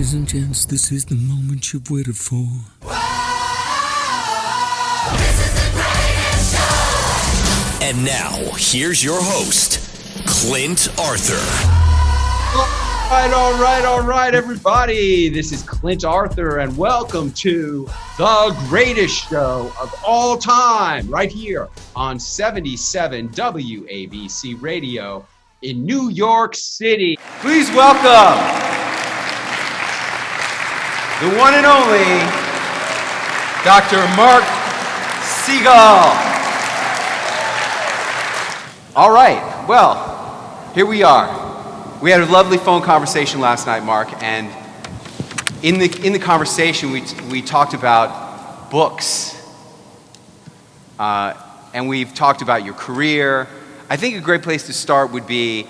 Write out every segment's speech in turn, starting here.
Ladies and gents, this is the moment you've waited for. This is the greatest show! And now, here's your host, Clint Arthur. All right, everybody. This is Clint Arthur, and welcome to the greatest show of all time, right here on 77 WABC Radio in New York City. Please welcome the one and only Dr. Marc Siegel. All right, well, here we are. We had a lovely phone conversation last night, Marc, and in the conversation we talked about books, and we've talked about your career. I think a great place to start would be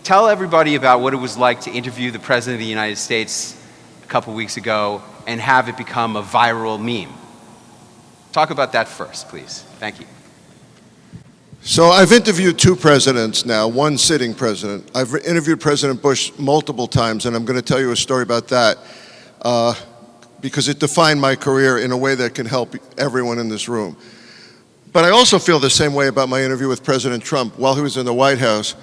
tell everybody about what it was like to interview the President of the United States a couple weeks ago and have it become a viral meme. Talk about that first, please. Thank you. So I've interviewed two presidents now, one sitting president. I've interviewed President Bush multiple times, and I'm going to tell you a story about that because it defined my career in a way that can help everyone in this room. But I also feel the same way about my interview with President Trump while he was in the White House.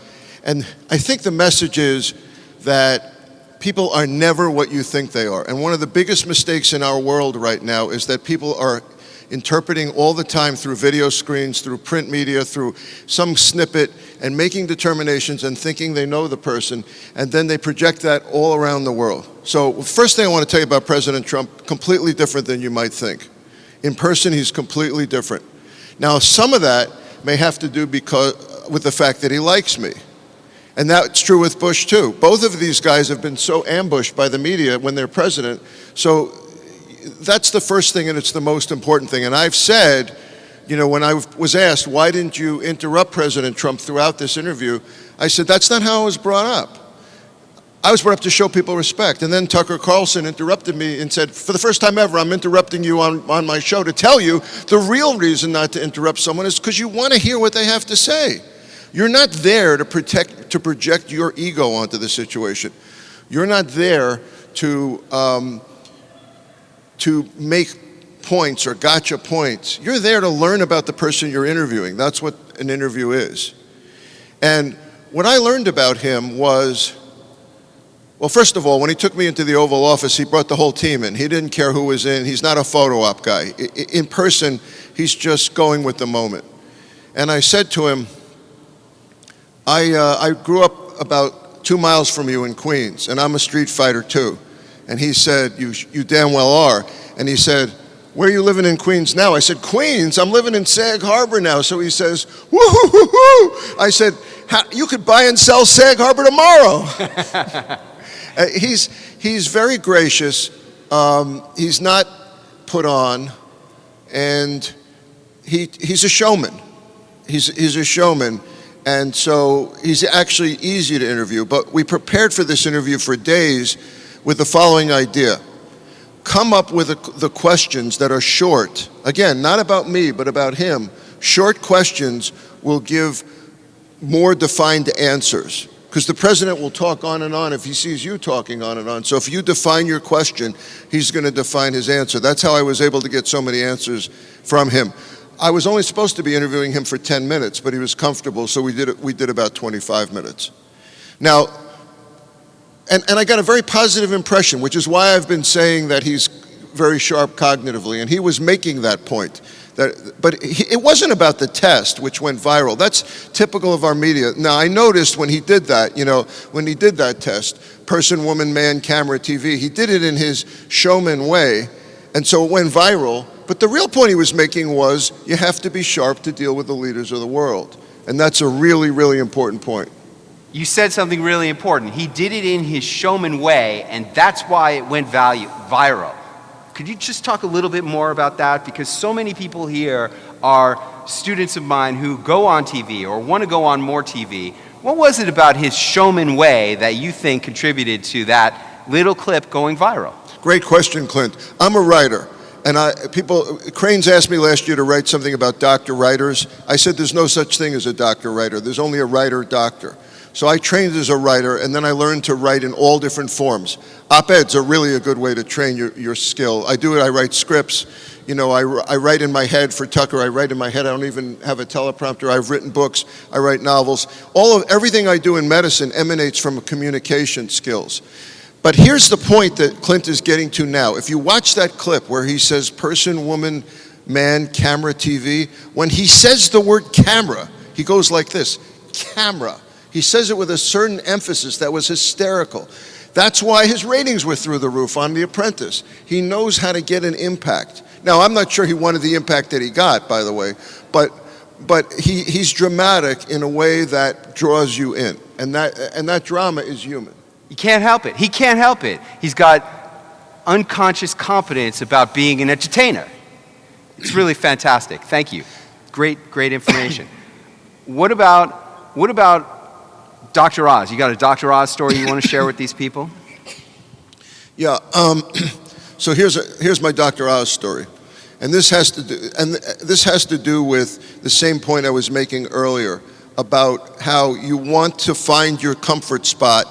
And I think the message is that people are never what you think they are. And one of the biggest mistakes in our world right now is that people are interpreting all the time through video screens, through print media, through some snippet, and making determinations and thinking they know the person, and then they project that all around the world. So first thing I want to tell you about President Trump, completely different than you might think. In person, he's completely different. Now, some of that may have to do with the fact that he likes me. And that's true with Bush, too. Both of these guys have been so ambushed by the media when they're president. So that's the first thing, and it's the most important thing. And I've said, you know, when I was asked, why didn't you interrupt President Trump throughout this interview? I said, that's not how I was brought up. I was brought up to show people respect. And then Tucker Carlson interrupted me and said, for the first time ever, I'm interrupting you on my show to tell you the real reason not to interrupt someone is because you want to hear what they have to say. You're not there to project your ego onto the situation. You're not there to make points or gotcha points. You're there to learn about the person you're interviewing. That's what an interview is. And what I learned about him was, well, first of all, when he took me into the Oval Office, he brought the whole team in. He didn't care who was in. He's not a photo op guy. In person, he's just going with the moment. And I said to him, I grew up about 2 miles from you in Queens, and I'm a street fighter too. And he said, you damn well are. And he said, where are you living in Queens now? I said, Queens? I'm living in Sag Harbor now. So he says, woo-hoo-hoo-hoo. I said, you could buy and sell Sag Harbor tomorrow. He's very gracious. He's not put on, and he's a showman. He's a showman. And so he's actually easy to interview. But we prepared for this interview for days with the following idea. Come up with the questions that are short. Again, not about me, but about him. Short questions will give more defined answers. Because the president will talk on and on if he sees you talking on and on. So if you define your question, he's going to define his answer. That's how I was able to get so many answers from him. I was only supposed to be interviewing him for 10 minutes, but he was comfortable, so we did about 25 minutes. Now, and I got a very positive impression, which is why I've been saying that he's very sharp cognitively, and he was making that point. But it wasn't about the test, which went viral. That's typical of our media. Now, I noticed when he did that, when he did that test, person, woman, man, camera, TV, he did it in his Showman Way, and so it went viral. But the real point he was making was you have to be sharp to deal with the leaders of the world. And that's a really, really important point. You said something really important. He did it in his Showman Way, and that's why it went viral. Could you just talk a little bit more about that? Because so many people here are students of mine who go on TV or want to go on more TV. What was it about his Showman Way that you think contributed to that little clip going viral? Great question, Clint. I'm a writer. And Cranes asked me last year to write something about doctor writers. I said there's no such thing as a doctor writer. There's only a writer doctor. So I trained as a writer, and then I learned to write in all different forms. Op-eds are really a good way to train your skill. I do it, I write scripts. You know, I write in my head for Tucker, I write in my head, I don't even have a teleprompter. I've written books, I write novels. Everything I do in medicine emanates from communication skills. But here's the point that Clint is getting to now. If you watch that clip where he says person, woman, man, camera, TV, when he says the word camera, he goes like this, camera. He says it with a certain emphasis that was hysterical. That's why his ratings were through the roof on The Apprentice. He knows how to get an impact. Now, I'm not sure he wanted the impact that he got, by the way, but he's dramatic in a way that draws you in, and that drama is human. You can't help it. He can't help it. He's got unconscious confidence about being an entertainer. It's really fantastic. Thank you. Great information. What about Dr. Oz? You got a Dr. Oz story you want to share with these people? Yeah. So here's my Dr. Oz story, and this has to do with the same point I was making earlier about how you want to find your comfort spot,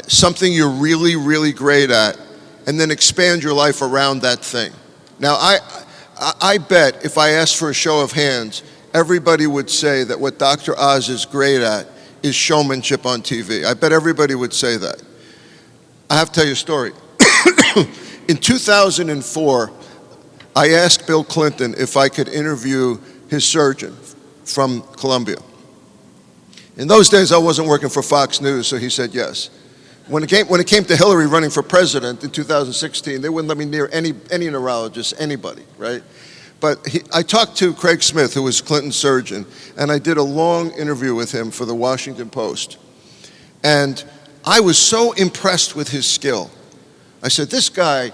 something you're really, really great at, and then expand your life around that thing. Now, I bet if I asked for a show of hands, everybody would say that what Dr. Oz is great at is showmanship on TV. I bet everybody would say that. I have to tell you a story. In 2004, I asked Bill Clinton if I could interview his surgeon from Columbia. In those days, I wasn't working for Fox News, so he said yes. When it came to Hillary running for president in 2016, they wouldn't let me near any neurologist, anybody, right? But I talked to Craig Smith, who was Clinton's surgeon, and I did a long interview with him for the Washington Post. And I was so impressed with his skill. I said, this guy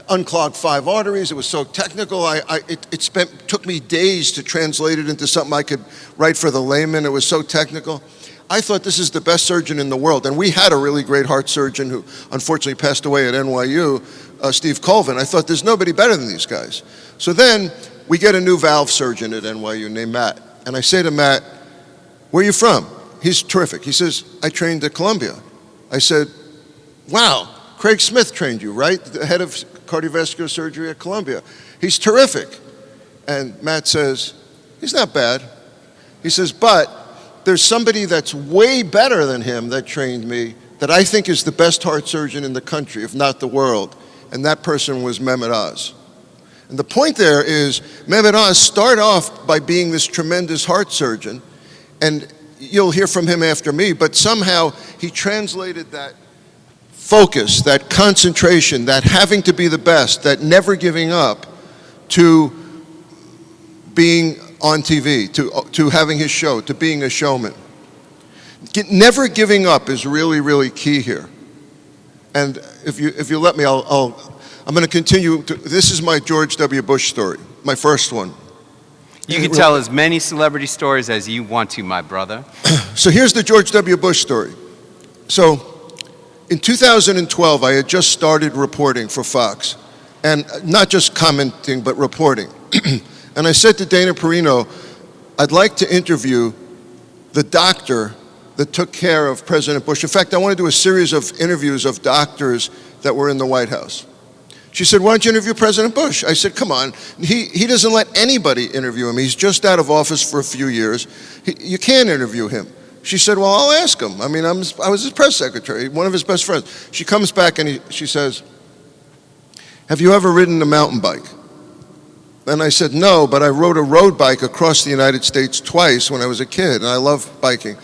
unclogged 5 arteries. It was so technical. It took me days to translate it into something I could write for the layman. It was so technical. I thought this is the best surgeon in the world. And we had a really great heart surgeon who unfortunately passed away at NYU, Steve Colvin. I thought there's nobody better than these guys. So then we get a new valve surgeon at NYU named Matt. And I say to Matt, where are you from? He's terrific. He says, I trained at Columbia. I said, wow, Craig Smith trained you, right? The head of cardiovascular surgery at Columbia. He's terrific. And Matt says, he's not bad. He says, but there's somebody that's way better than him that trained me that I think is the best heart surgeon in the country, if not the world. And that person was Mehmet Oz. And the point there is Mehmet Oz started off by being this tremendous heart surgeon, and you'll hear from him after me, but somehow he translated that focus, that concentration, that having to be the best, that never giving up, to being on TV, to having his show, to being a showman. Never giving up is really, really key here. And if you let me, I'm going to continue. This is my George W. Bush story, my first one. You can tell as many celebrity stories as you want to, my brother. So here's the George W. Bush story. So in 2012, I had just started reporting for Fox, and not just commenting, but reporting. And I said to Dana Perino, I'd like to interview the doctor that took care of President Bush. In fact, I want to do a series of interviews of doctors that were in the White House. She said, why don't you interview President Bush? I said, come on. He doesn't let anybody interview him. He's just out of office for a few years. You can't interview him. She said, well, I'll ask him. I mean, I was his press secretary, one of his best friends. She comes back and she says, have you ever ridden a mountain bike? And I said, no, but I rode a road bike across the United States twice when I was a kid, and I love biking.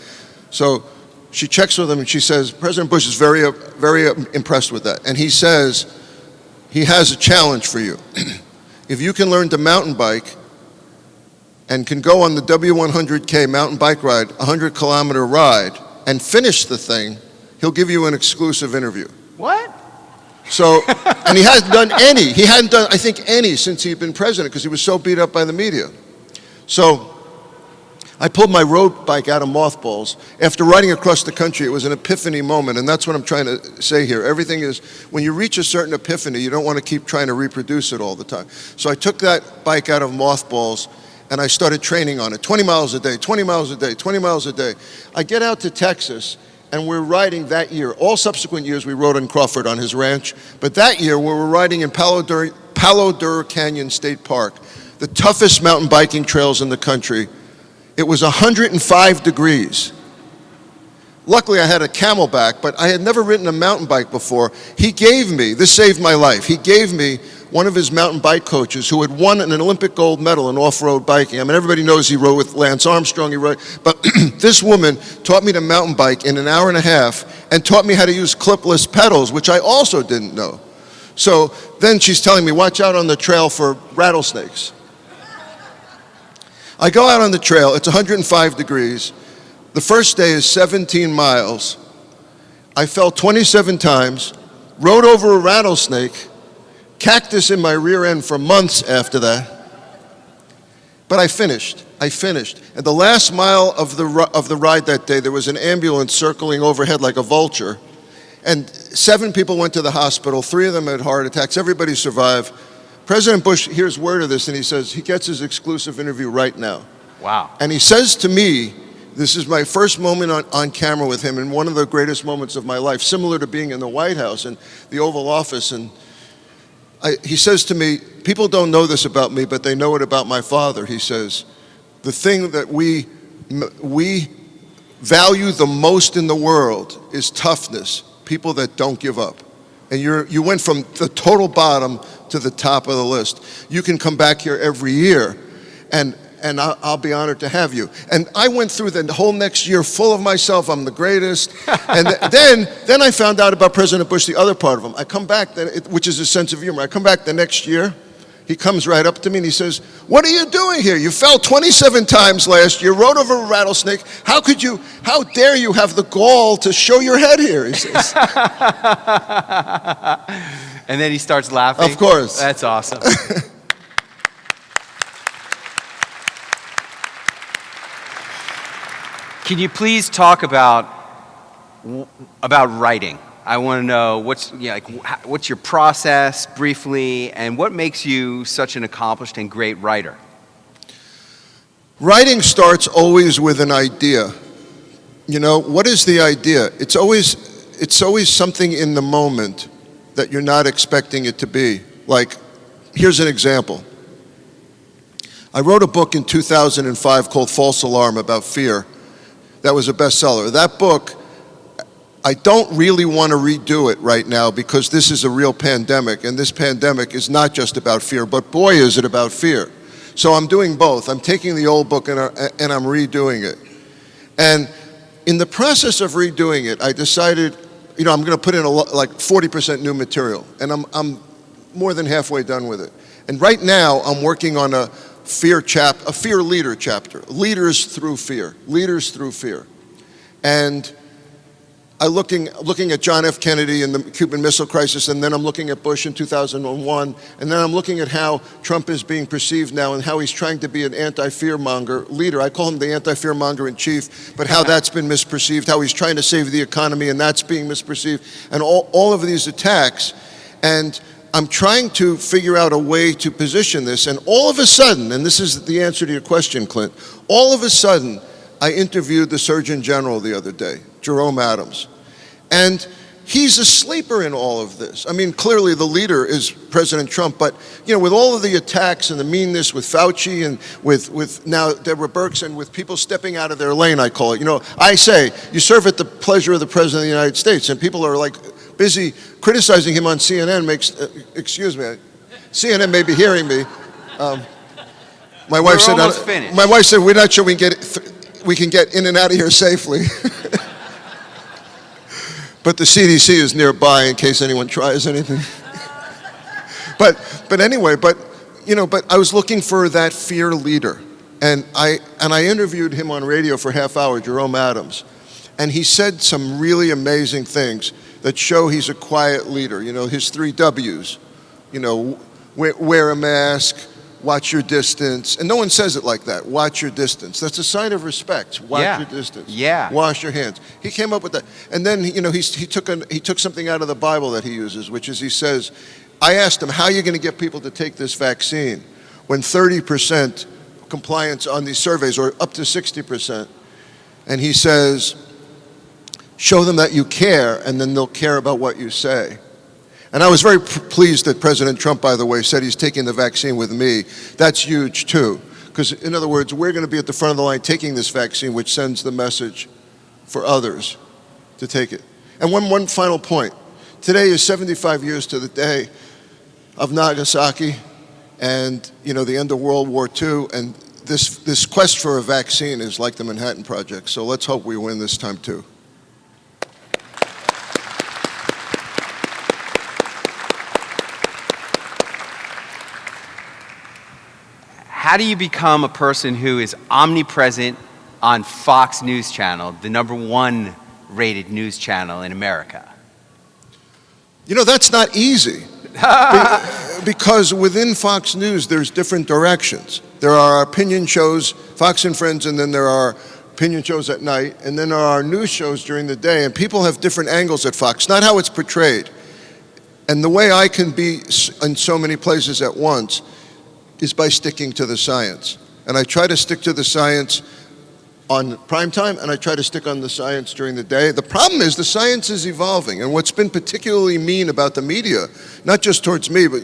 So she checks with him and she says, President Bush is very, very impressed with that. And he says, he has a challenge for you. If you can learn to mountain bike and can go on the W100K mountain bike ride, 100-kilometer ride, and finish the thing, he'll give you an exclusive interview. What? So, and he hadn't done any. He hadn't done, I think, any since he'd been president because he was so beat up by the media. So I pulled my road bike out of mothballs. After riding across the country, it was an epiphany moment, and that's what I'm trying to say here. Everything is, when you reach a certain epiphany, you don't want to keep trying to reproduce it all the time. So I took that bike out of mothballs, and I started training on it, 20 miles a day, 20 miles a day, 20 miles a day. I get out to Texas, and we're riding that year. All subsequent years we rode in Crawford on his ranch, but that year we were riding in Palo Duro Canyon State Park, the toughest mountain biking trails in the country. It was 105 degrees. Luckily I had a Camelback, but I had never ridden a mountain bike before. He gave me, this saved my life, he gave me one of his mountain bike coaches who had won an Olympic gold medal in off-road biking. I mean, everybody knows he rode with Lance Armstrong, but this woman taught me to mountain bike in an hour and a half and taught me how to use clipless pedals, which I also didn't know. So then she's telling me, watch out on the trail for rattlesnakes. I go out on the trail, it's 105 degrees. The first day is 17 miles. I fell 27 times, rode over a rattlesnake, cactus in my rear end for months after that. But I finished. And the last mile of the ride that day, there was an ambulance circling overhead like a vulture. And 7 people went to the hospital, 3 of them had heart attacks, everybody survived. President Bush hears word of this and he says, he gets his exclusive interview right now. Wow. And he says to me, this is my first moment on camera with him and one of the greatest moments of my life, similar to being in the White House and the Oval Office. And he says to me, people don't know this about me, but they know it about my father. He says, the thing that we value the most in the world is toughness, people that don't give up. And you went from the total bottom to the top of the list. You can come back here every year, and I'll be honored to have you. And I went through the whole next year full of myself, I'm the greatest. And then I found out about President Bush, the other part of him. I come back, which is his sense of humor. I come back the next year, he comes right up to me and he says, what are you doing here? You fell 27 times last year, rode over a rattlesnake. How dare you have the gall to show your head here, he says. And then he starts laughing. Of course. That's awesome. Can you please talk about writing? I want to know what's your process briefly, and what makes you such an accomplished and great writer? Writing starts always with an idea. You know, what is the idea? It's always something in the moment that you're not expecting it to be. Like, here's an example. I wrote a book in 2005 called False Alarm about fear. That was a bestseller. That book, I don't really want to redo it right now because this is a real pandemic, and this pandemic is not just about fear, but boy is it about fear. So I'm doing both. I'm taking the old book and I'm redoing it. And in the process of redoing it, I decided, I'm going to put in like 40% new material, and I'm more than halfway done with it. And right now, I'm working on a fear leader chapter, leaders through fear. And I'm looking at John F. Kennedy and the Cuban Missile Crisis, and then I'm looking at Bush in 2001, and then I'm looking at how Trump is being perceived now and how he's trying to be an anti-fear-monger leader. I call him the anti-fear-monger in chief, but how that's been misperceived, how he's trying to save the economy and that's being misperceived, and all of these attacks. And I'm trying to figure out a way to position this, and all of a sudden, and this is the answer to your question, Clint, all of a sudden, I interviewed the Surgeon General the other day, Jerome Adams, and he's a sleeper in all of this. I mean, clearly the leader is President Trump, but with all of the attacks and the meanness with Fauci and with now Deborah Birx and with people stepping out of their lane, I call it. I say, you serve at the pleasure of the President of the United States, and people are like busy criticizing him on CNN excuse me, CNN may be hearing me. My wife said, we're not sure we can get in and out of here safely. But the CDC is nearby in case anyone tries anything. but anyway, but I was looking for that fear leader, and I interviewed him on radio for a half hour, Jerome Adams, and he said some really amazing things that show he's a quiet leader. His 3 W's. Wear a mask, watch your distance, and no one says it like that. Watch your distance. That's a sign of respect. Watch your distance. Yeah. Wash your hands. He came up with that, and then he took something out of the Bible that he uses, which is he says, I asked him, how are you going to get people to take this vaccine when 30% compliance on these surveys, or up to 60%? And he says, Show them that you care, and then they'll care about what you say. And I was very pleased that President Trump, by the way, said he's taking the vaccine with me. That's huge, too. Because, in other words, we're going to be at the front of the line taking this vaccine, which sends the message for others to take it. And one final point. Today is 75 years to the day of Nagasaki and, the end of World War II. And this quest for a vaccine is like the Manhattan Project. So let's hope we win this time, too. How do you become a person who is omnipresent on Fox News Channel, the #1 rated news channel in America? That's not easy. Because within Fox News, there's different directions. There are opinion shows, Fox and Friends, and then there are opinion shows at night, and then there are news shows during the day, and people have different angles at Fox, not how it's portrayed. And the way I can be in so many places at once is by sticking to the science. And I try to stick to the science on prime time, and I try to stick on the science during the day. The problem is the science is evolving, and what's been particularly mean about the media, not just towards me, but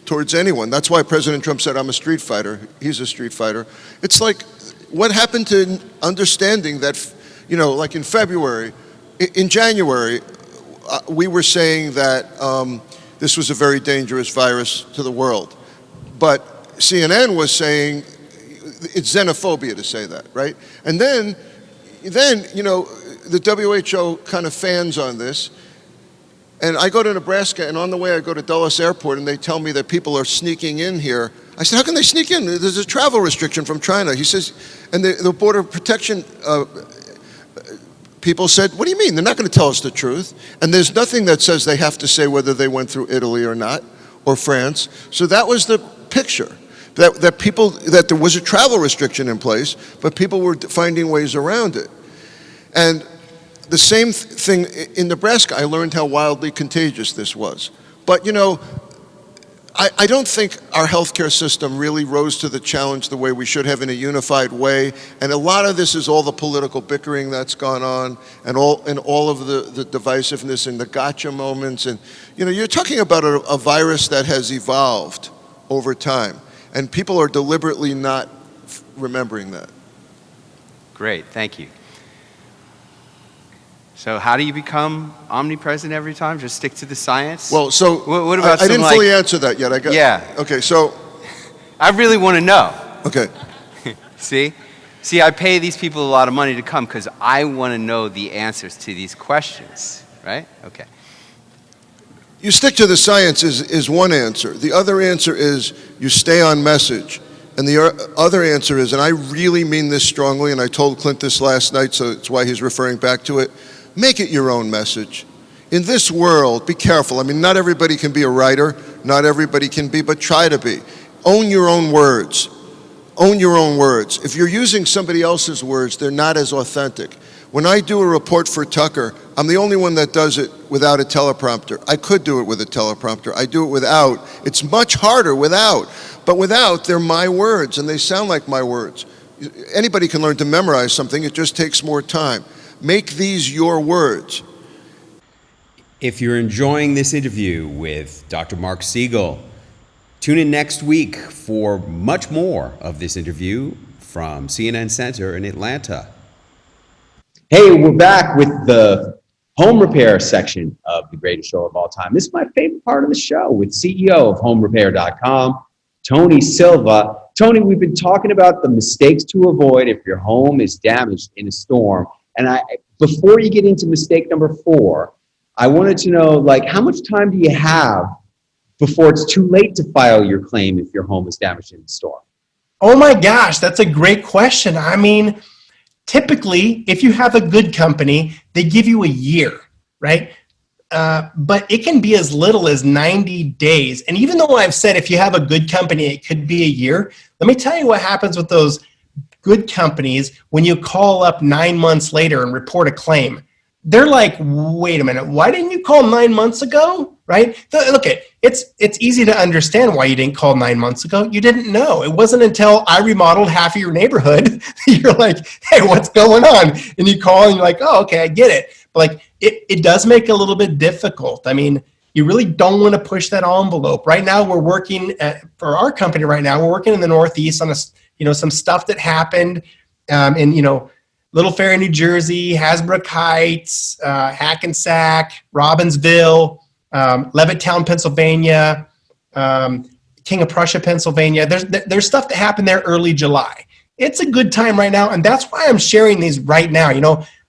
towards anyone. That's why President Trump said, I'm a street fighter. He's a street fighter. It's like, what happened to understanding that, like in February, in January, we were saying that this was a very dangerous virus to the world. But CNN was saying it's xenophobia to say that, right? And then the WHO kind of fans on this. And I go to Nebraska, and on the way I go to Dulles Airport, and they tell me that people are sneaking in here. I said, how can they sneak in? There's a travel restriction from China. He says, and the Border Protection people said, what do you mean? They're not going to tell us the truth. And there's nothing that says they have to say whether they went through Italy or not, or France. So that was the picture, that there was a travel restriction in place, but people were finding ways around it. And the same thing in Nebraska, I learned how wildly contagious this was. But I don't think our healthcare system really rose to the challenge the way we should have in a unified way. And a lot of this is all the political bickering that's gone on, and all of the divisiveness and the gotcha moments. And you're talking about a virus that has evolved over time, and people are deliberately not remembering that. Great, thank you. So how do you become omnipresent every time? Just stick to the science? Well, so what about I didn't fully answer that yet. Yeah. Okay, so I really want to know. Okay. See, I pay these people a lot of money to come because I want to know the answers to these questions, right? Okay. You stick to the science is one answer. The other answer is you stay on message. And the other answer is, and I really mean this strongly, and I told Clint this last night, so it's why he's referring back to it, make it your own message. In this world, be careful. I mean, not everybody can be a writer, not everybody can be, but try to be. Own your own words. Own your own words. If you're using somebody else's words, they're not as authentic. When I do a report for Tucker, I'm the only one that does it without a teleprompter. I could do it with a teleprompter. I do it without. It's much harder without. But without, they're my words, and they sound like my words. Anybody can learn to memorize something. It just takes more time. Make these your words. If you're enjoying this interview with Dr. Marc Siegel, tune in next week for much more of this interview from CNN Center in Atlanta. Hey, we're back with the home repair section of the greatest show of all time. This is my favorite part of the show with CEO of HomeRepair.com, Tony Silva. Tony, we've been talking about the mistakes to avoid if your home is damaged in a storm. And before you get into mistake number 4, I wanted to know, how much time do you have before it's too late to file your claim if your home is damaged in the storm? Oh my gosh, that's a great question. I mean, typically, if you have a good company, they give you a year, right? But it can be as little as 90 days. And even though I've said if you have a good company, it could be a year, let me tell you what happens with those good companies when you call up 9 months later and report a claim. They're like, wait a minute, why didn't you call 9 months ago, right? Look, it's easy to understand why you didn't call 9 months ago. You didn't know. It wasn't until I remodeled half of your neighborhood you're like, hey, what's going on? And you call and you're like, oh, okay, I get it. But like it does make it a little bit difficult. I mean, you really don't want to push that envelope. Right now, we're working for our company. Right now, we're working in the Northeast on some stuff that happened in Little Ferry, New Jersey, Hasbrook Heights, Hackensack, Robbinsville, Levittown, Pennsylvania, King of Prussia, Pennsylvania. There's stuff that happened there early July. It's a good time right now, and that's why I'm sharing these right now.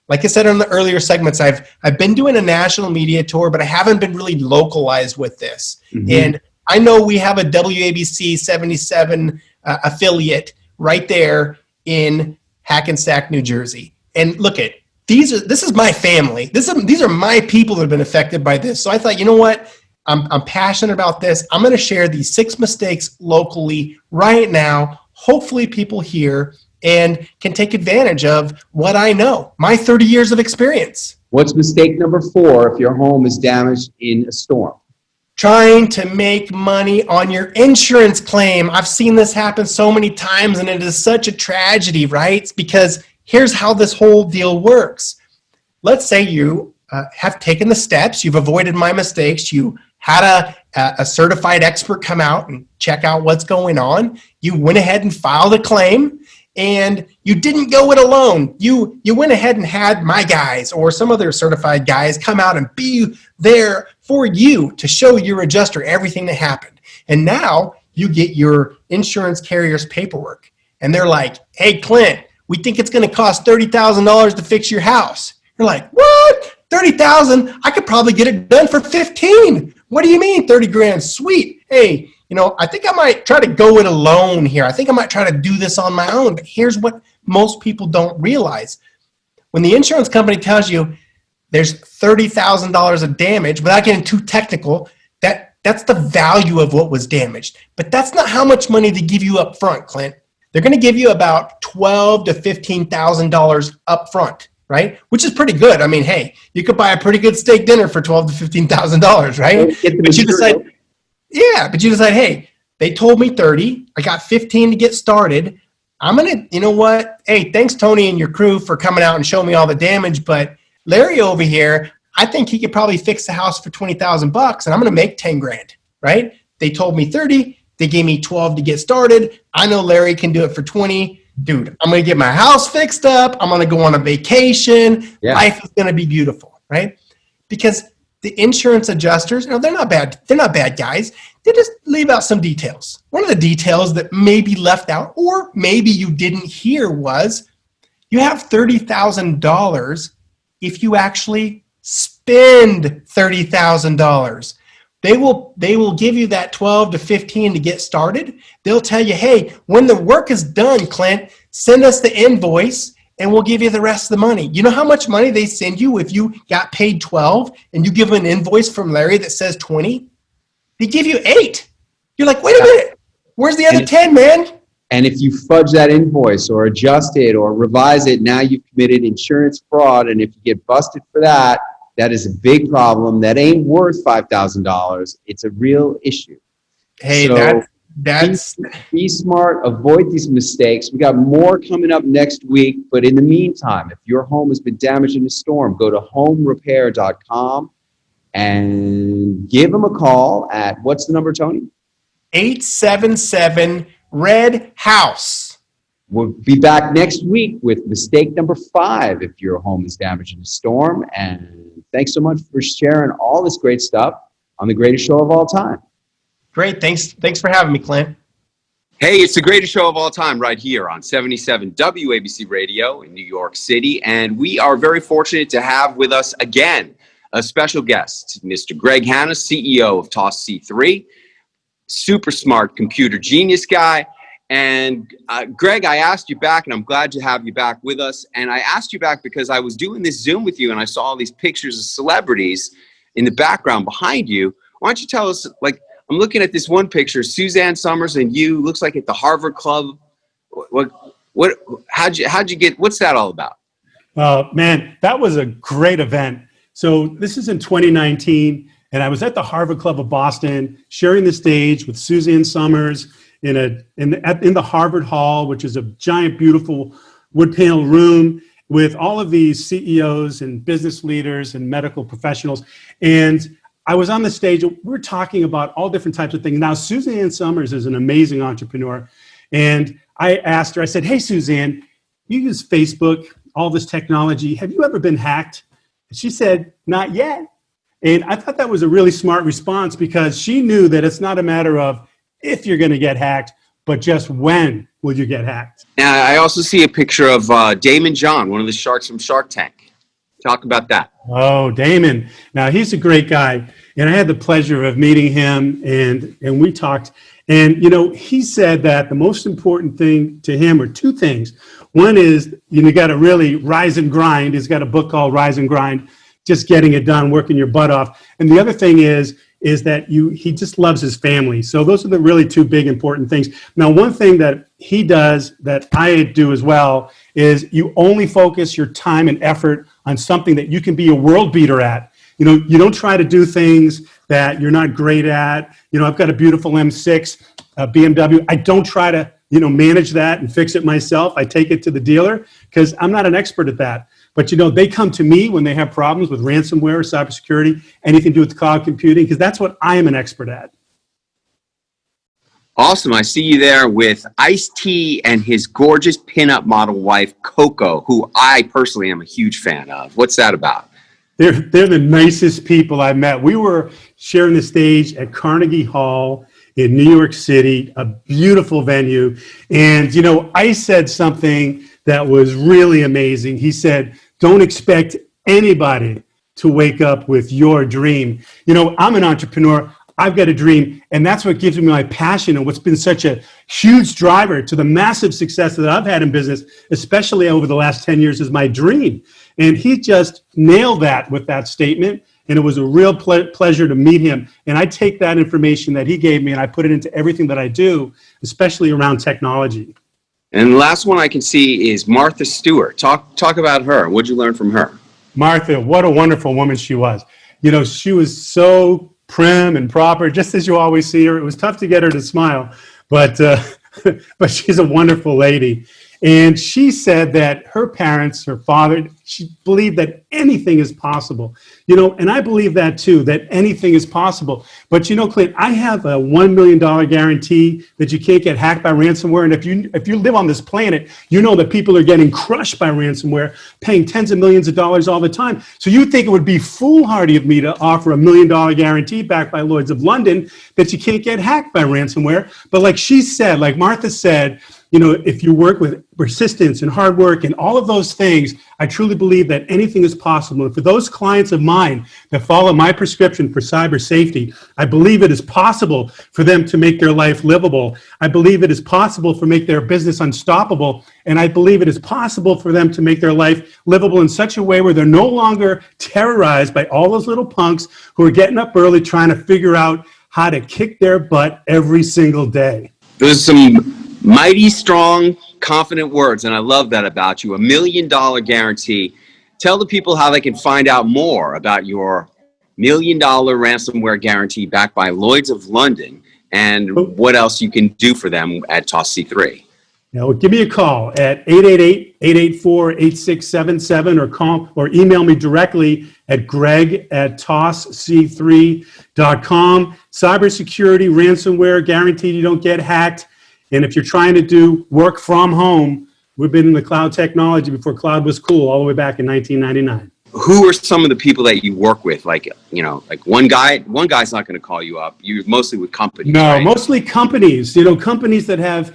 Like I said in the earlier segments, I've been doing a national media tour, but I haven't been really localized with this. Mm-hmm. And I know we have a WABC 77 affiliate right there in Hackensack, New Jersey. And look this is my family. These are my people that have been affected by this. So I thought, you know what? I'm passionate about this. I'm going to share these 6 mistakes locally right now. Hopefully people hear and can take advantage of what I know, my 30 years of experience. What's mistake number 4 if your home is damaged in a storm? Trying to make money on your insurance claim. I've seen this happen so many times, and it is such a tragedy, right? It's because here's how this whole deal works. Let's say you have taken the steps, you've avoided my mistakes, you had a certified expert come out and check out what's going on. You went ahead and filed a claim, and you didn't go it alone. You went ahead and had my guys or some other certified guys come out and be there for you to show your adjuster everything that happened. And now you get your insurance carrier's paperwork, and they're like, hey, Clint, we think it's going to cost $30,000 to fix your house. You're like, what? $30,000? I could probably get it done for 15. What do you mean 30 grand? Sweet. Hey, I think I might try to go it alone here. I think I might try to do this on my own. But here's what most people don't realize. When the insurance company tells you there's $30,000 of damage, without getting too technical, that's the value of what was damaged. But that's not how much money they give you up front, Clint. They're going to give you about $12,000 to $15,000 up front. Right? Which is pretty good. I mean, hey, you could buy a pretty good steak dinner for $12,000 to $15,000, right? But you decide, hey, they told me 30. I got 15 to get started. I'm going to, you know what? Hey, thanks, Tony and your crew, for coming out and showing me all the damage. But Larry over here, I think he could probably fix the house for $20,000, and I'm going to make 10 grand, right? They told me 30. They gave me 12 to get started. I know Larry can do it for 20. Dude, I'm going to get my house fixed up. I'm going to go on a vacation. Yeah. Life is going to be beautiful, right? Because the insurance adjusters, they're not bad. They're not bad guys. They just leave out some details. One of the details that may be left out, or maybe you didn't hear, was you have $30,000 if you actually spend $30,000. They will give you that 12 to 15 to get started. They'll tell you, hey, when the work is done, Clint, send us the invoice and we'll give you the rest of the money. You know how much money they send you if you got paid 12 and you give them an invoice from Larry that says 20? They give you 8. You're like, wait a minute, where's the other 10, man? And if you fudge that invoice or adjust it or revise it, now you've committed insurance fraud. And if you get busted for that, that is a big problem. That ain't worth $5,000. It's a real issue. Hey, so that's be smart. Avoid these mistakes. We got more coming up next week. But in the meantime, if your home has been damaged in a storm, go to homerepair.com and give them a call at, what's the number, Tony? 877 Red House. We'll be back next week with mistake number 5 if your home is damaged in a storm. And thanks so much for sharing all this great stuff on the greatest show of all time. Great. Thanks for having me, Clint. Hey, it's the greatest show of all time right here on 77 WABC Radio in New York City. And we are very fortunate to have with us again a special guest, Mr. Greg Hanna, CEO of Toss C3, super smart computer genius guy. And Greg, I asked you back, and I'm glad to have you back with us. And I asked you back because I was doing this Zoom with you, and I saw all these pictures of celebrities in the background behind you. Why don't you tell us, like, I'm looking at this one picture, Suzanne Summers and you, looks like at the Harvard Club. How'd you get, what's that all about? Man, that was a great event. So this is in 2019, and I was at the Harvard Club of Boston, sharing the stage with Suzanne Summers in the Harvard Hall, which is a giant, beautiful wood panel room with all of these CEOs and business leaders and medical professionals. And I was on the stage, we're talking about all different types of things. Now, Suzanne Summers is an amazing entrepreneur. And I asked her, I said, hey, Suzanne, you use Facebook, all this technology. Have you ever been hacked? And she said, not yet. And I thought that was a really smart response because she knew that it's not a matter of if you're going to get hacked, but just when will you get hacked? And I also see a picture of Damon John, one of the sharks from Shark Tank. Talk about that. Oh, Damon. Now, he's a great guy. And I had the pleasure of meeting him, and we talked. And, you know, he said that the most important thing to him are two things. One is you got to really rise and grind. He's got a book called Rise and Grind, just getting it done, working your butt off. And the other thing is that he just loves his family. So those are the really two big important things. Now, one thing that he does that I do as well is you only focus your time and effort on something that you can be a world beater at. You know, you don't try to do things that you're not great at. You know, I've got a beautiful M6 BMW. I don't try to, manage that and fix it myself. I take it to the dealer because I'm not an expert at that. But, they come to me when they have problems with ransomware, cybersecurity, anything to do with cloud computing, because that's what I am an expert at. Awesome. I see you there with Ice-T and his gorgeous pinup model wife, Coco, who I personally am a huge fan of. What's that about? They're the nicest people I've met. We were sharing the stage at Carnegie Hall in New York City, a beautiful venue. And, Ice said something that was really amazing. He said, don't expect anybody to wake up with your dream. I'm an entrepreneur. I've got a dream, and that's what gives me my passion and what's been such a huge driver to the massive success that I've had in business, especially over the last 10 years, is my dream. And he just nailed that with that statement, and it was a real pleasure to meet him. And I take that information that he gave me and I put it into everything that I do, especially around technology. And the last one I can see is Martha Stewart. Talk about her. What'd you learn from her? Martha, what a wonderful woman she was. She was so prim and proper, just as you always see her. It was tough to get her to smile, but she's a wonderful lady. And she said that her parents, her father, she believed that anything is possible. And I believe that too, that anything is possible. But Clint, I have a $1 million guarantee that you can't get hacked by ransomware. And if you live on this planet, you know that people are getting crushed by ransomware, paying tens of millions of dollars all the time. So you think it would be foolhardy of me to offer a $1 million guarantee backed by Lloyd's of London that you can't get hacked by ransomware. But like she said, like Martha said, if you work with persistence and hard work and all of those things, I truly believe that anything is possible. And for those clients of mine that follow my prescription for cyber safety, I believe it is possible for them to make their life livable. I believe it is possible for make their business unstoppable. And I believe it is possible for them to make their life livable in such a way where they're no longer terrorized by all those little punks who are getting up early trying to figure out how to kick their butt every single day. There's some mighty strong, confident words, and I love that about you. $1 million guarantee. Tell the people how they can find out more about your $1 million ransomware guarantee backed by Lloyd's of London and what else you can do for them at Toss C3. Give me a call at 888-884-8677 or email me directly at greg@tossc3.com. Cybersecurity, ransomware, guaranteed you don't get hacked. And if you're trying to do work from home, we've been in the cloud technology before cloud was cool, all the way back in 1999. Who are some of the people that you work with? Like one guy's not going to call you up. You're mostly with companies. No, right? Mostly companies, companies that have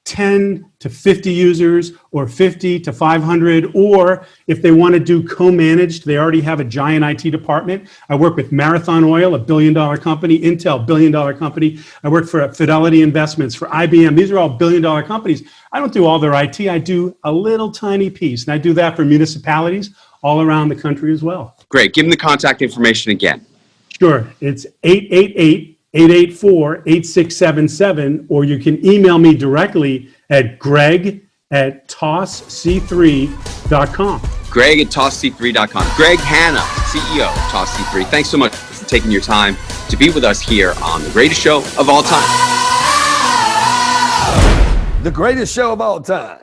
10 to 50 users or 50 to 500, or if they want to do co-managed, they already have a giant IT department. I work with Marathon Oil, a billion-dollar company, Intel, billion-dollar company. I work for Fidelity Investments, for IBM. These are all billion-dollar companies. I don't do all their IT. I do a little tiny piece, and I do that for municipalities all around the country as well. Great. Give them the contact information again. Sure. It's 888-884-8677, or you can email me directly at greg@tossc3.com. Greg@tossc3.com. Greg Hanna, CEO of Toss C3. Thanks so much for taking your time to be with us here on the greatest show of all time. The greatest show of all time.